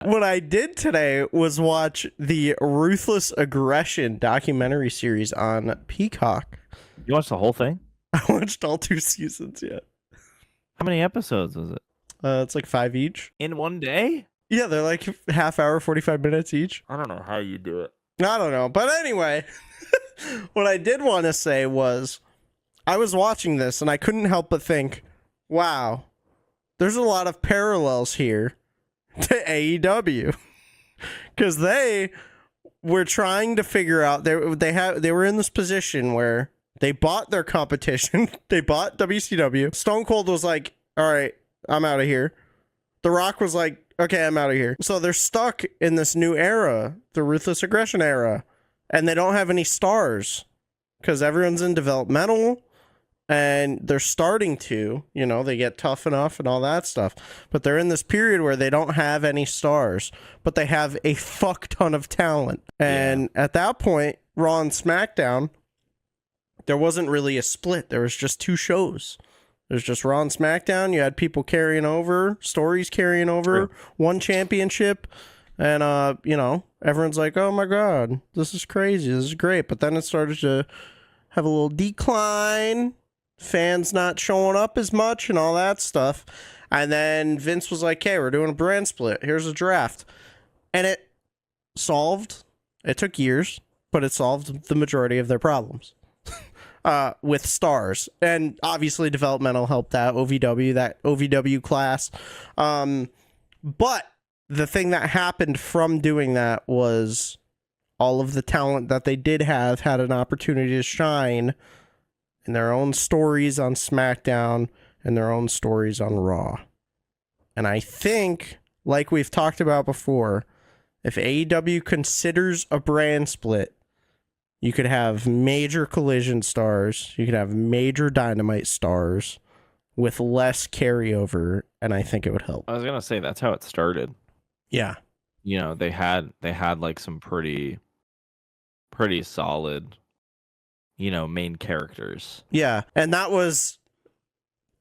What I did today was watch the Ruthless Aggression documentary series on Peacock. You watched the whole thing? I watched all 2 seasons yet. How many episodes was it? It's like 5 each. In one day? Yeah, they're like half hour, 45 minutes each. I don't know how you do it. I don't know. But anyway, what I did want to say was I was watching this and I couldn't help but think, wow, there's a lot of parallels here to AEW. Because they were trying to figure out, they were in this position where they bought their competition. They bought WCW. Stone Cold was like, all right, I'm out of here. The Rock was like, okay, I'm out of here. So they're stuck in this new era, the Ruthless Aggression era, and they don't have any stars because everyone's in developmental and they're starting to, they get tough enough and all that stuff. But they're in this period where they don't have any stars, but they have a fuck ton of talent. And at that point, Raw and SmackDown, there wasn't really a split. There was just 2 shows. There's just Raw and SmackDown. You had people carrying over, stories carrying over, one championship. And, everyone's like, oh my God, this is crazy. This is great. But then it started to have a little decline. Fans not showing up as much and all that stuff. And then Vince was like, hey, we're doing a brand split. Here's a draft. And it solved. It took years, but it solved the majority of their problems. With stars, and obviously developmental helped that OVW class. But the thing that happened from doing that was all of the talent that they did have had an opportunity to shine in their own stories on SmackDown and their own stories on Raw. And I think, like we've talked about before, if AEW considers a brand split, you could have major Collision stars. You could have major Dynamite stars with less carryover, and I think it would help. I was gonna say that's how it started. Yeah, They had like some pretty solid, main characters. Yeah, and that was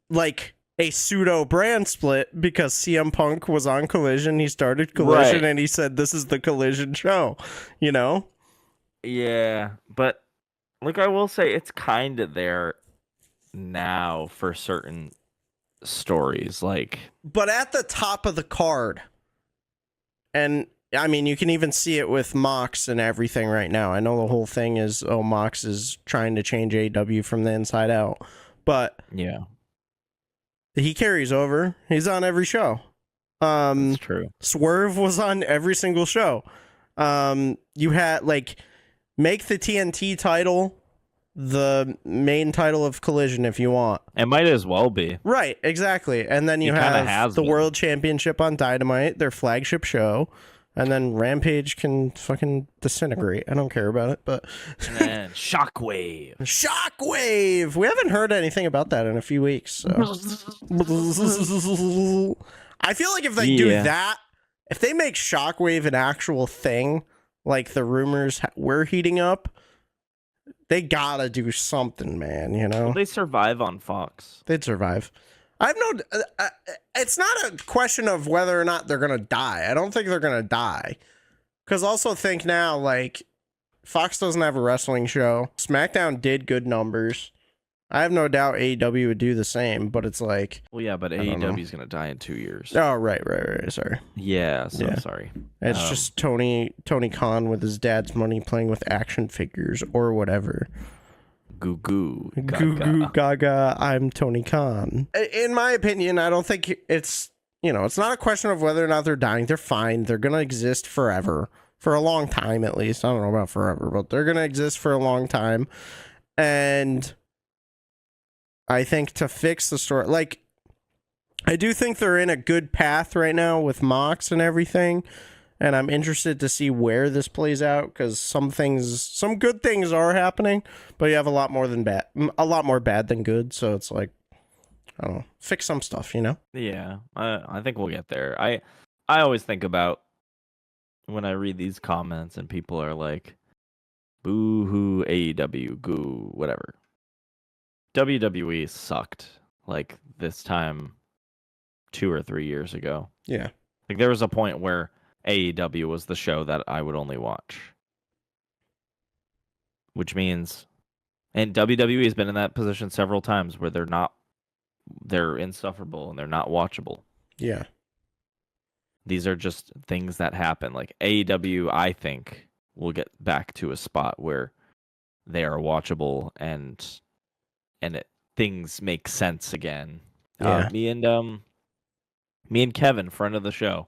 like a pseudo brand split because CM Punk was on Collision. He started Collision, and he said, "This is the Collision show," Yeah, but I will say it's kind of there now for certain stories, but at the top of the card, and I mean, you can even see it with Mox and everything right now. I know the whole thing is, Mox is trying to change AEW from the inside out, but yeah, he carries over. He's on every show. That's true. Swerve was on every single show. You had make the TNT title the main title of Collision if you want. It might as well be. Right, exactly. And then you have the World Championship on Dynamite, their flagship show. And then Rampage can fucking disintegrate. I don't care about it, but... And then Shockwave. Shockwave! We haven't heard anything about that in a few weeks, so... I feel like if they do that, if they make Shockwave an actual thing, like the rumors were heating up, they gotta do something, man, Will they survive on Fox? They'd survive. It's not a question of whether or not they're gonna die. I don't think they're gonna die. Because also think now, Fox doesn't have a wrestling show. SmackDown did good numbers. I have no doubt AEW would do the same, but it's like... Well, yeah, but AEW is going to die in 2 years. Oh, right. Sorry. Yeah, sorry. It's just Tony Khan with his dad's money playing with action figures or whatever. Goo goo gaga, I'm Tony Khan. In my opinion, I don't think it's, it's not a question of whether or not they're dying. They're fine. They're going to exist forever. For a long time, at least. I don't know about forever, but they're going to exist for a long time. And... I think to fix the story, I do think they're in a good path right now with Mox and everything, and I'm interested to see where this plays out because some good things are happening, but you have a lot more bad than good. So it's I don't know, fix some stuff, Yeah, I think we'll get there. I always think about when I read these comments and people are like, "Boo hoo, AEW, goo, whatever." WWE sucked this time 2 or 3 years ago. Yeah. There was a point where AEW was the show that I would only watch. Which means, and WWE has been in that position several times where they're insufferable and they're not watchable. Yeah. These are just things that happen. Like AEW, I think, will get back to a spot where they are watchable and things make sense again. Yeah. Me and Kevin, friend of the show,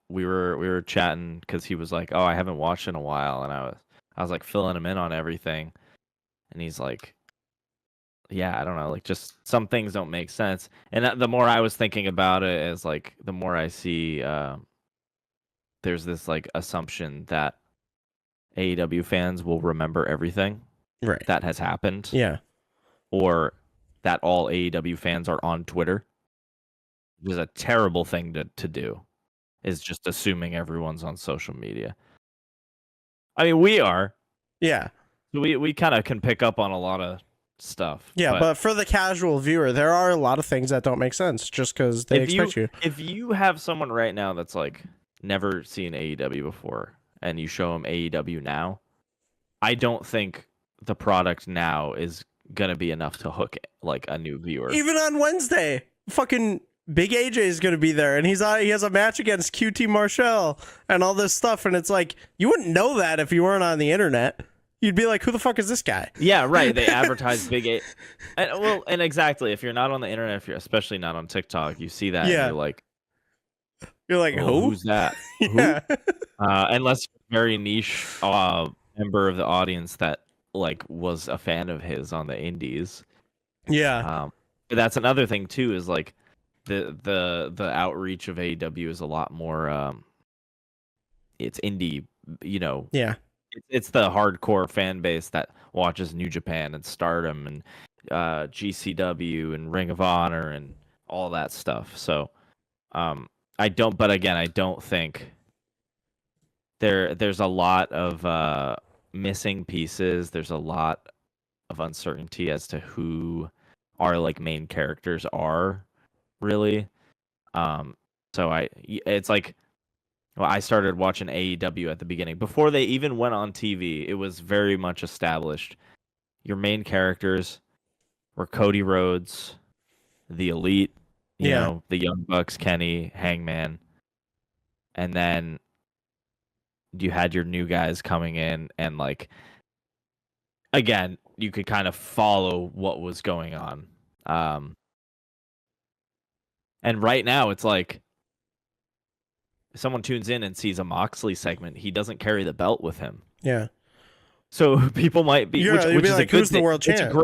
we were chatting because he was like, "Oh, I haven't watched in a while," and I was like filling him in on everything, and he's like, "Yeah, I don't know, like just some things don't make sense." And the more I was thinking about it, is like the more I see, there's this like assumption that AEW fans will remember everything Right. that has happened, Yeah. or that all AEW fans are on Twitter. Which is a terrible thing to do. Is just assuming everyone's on social media. I mean, we are. Yeah. We kind of can pick up on a lot of stuff. Yeah, but for the casual viewer, there are a lot of things that don't make sense just because they expect you. If you have someone right now that's like never seen AEW before, and you show them AEW now, I don't think the product now is gonna be enough to hook like a new viewer. Even on Wednesday, fucking Big AJ is going to be there, and he has a match against QT Marshall and all this stuff, and it's like, you wouldn't know that if you weren't on the internet. You'd be like, who the fuck is this guy? Yeah, right. They advertise Big A. And exactly, if you're not on the internet, if you're especially not on TikTok, you see that, Yeah. and you're like, oh, who? Who's that? Yeah. Who? Unless very niche member of the audience that like was a fan of his on the indies. Yeah. But that's another thing too, is like the outreach of AEW is a lot more it's indie, you know. Yeah. It's the hardcore fan base that watches New Japan and Stardom and GCW and Ring of Honor and all that stuff. So I don't think there's a lot of missing pieces. There's a lot of uncertainty as to who our like main characters are, really. So it's like, well, I started watching AEW at the beginning. Before they even went on TV, it was very much established. Your main characters were Cody Rhodes, the Elite, you know, the Young Bucks, Kenny, Hangman. And then you had your new guys coming in, and like, again, you could kind of follow what was going on. And right now it's like, if someone tunes in and sees a Moxley segment, he doesn't carry the belt with him. Yeah. So people might be, which be is like, a good who's thing. The world champ?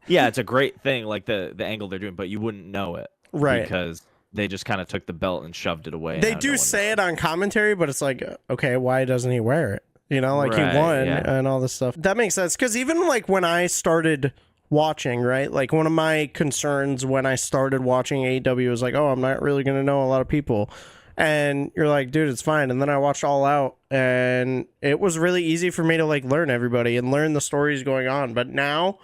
It's a great thing, like the angle they're doing, but you wouldn't know it. Right. Because they just kind of took the belt and shoved it away. They do say it on commentary, but it's like, okay, why doesn't he wear it? You know, like Right, he won yeah. and all this stuff. That makes sense. Because even like when I started watching, right? Like one of my concerns when I started watching AEW was like, oh, I'm not really going to know a lot of people. And you're like, dude, it's fine. And then I watched All Out, and it was really easy for me to like learn everybody and learn the stories going on. But now,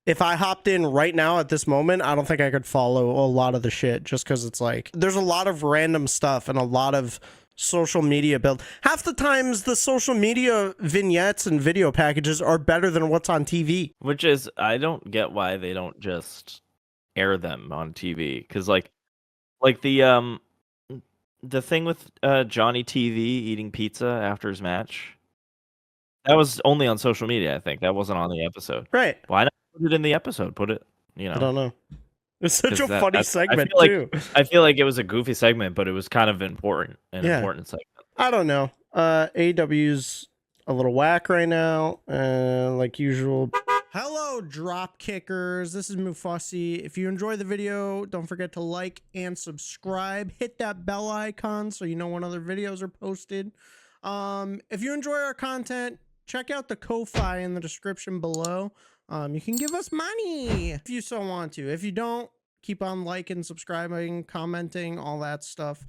if I hopped in right now at this moment, I don't think I could follow a lot of the shit, just because it's like there's a lot of random stuff and a lot of social media build. Half the times the social media vignettes and video packages are better than what's on TV. Which is, I don't get why they don't just air them on TV. Because like the thing with Johnny TV eating pizza after his match, that was only on social media, I think. That wasn't on the episode. Right. Why not put it in the episode? Put it, you know. I don't know. It's such a funny segment, too. too. I feel like it was a goofy segment, but it was kind of important. Important segment. I don't know. AEW's a little whack right now, like usual. Hello, drop kickers. This is Mufasi. If you enjoy the video, don't forget to like and subscribe. Hit that bell icon so you know when other videos are posted. If you enjoy our content, check out the Ko-Fi in the description below. You can give us money if you so want to. If you don't, keep on liking, subscribing, commenting, all that stuff.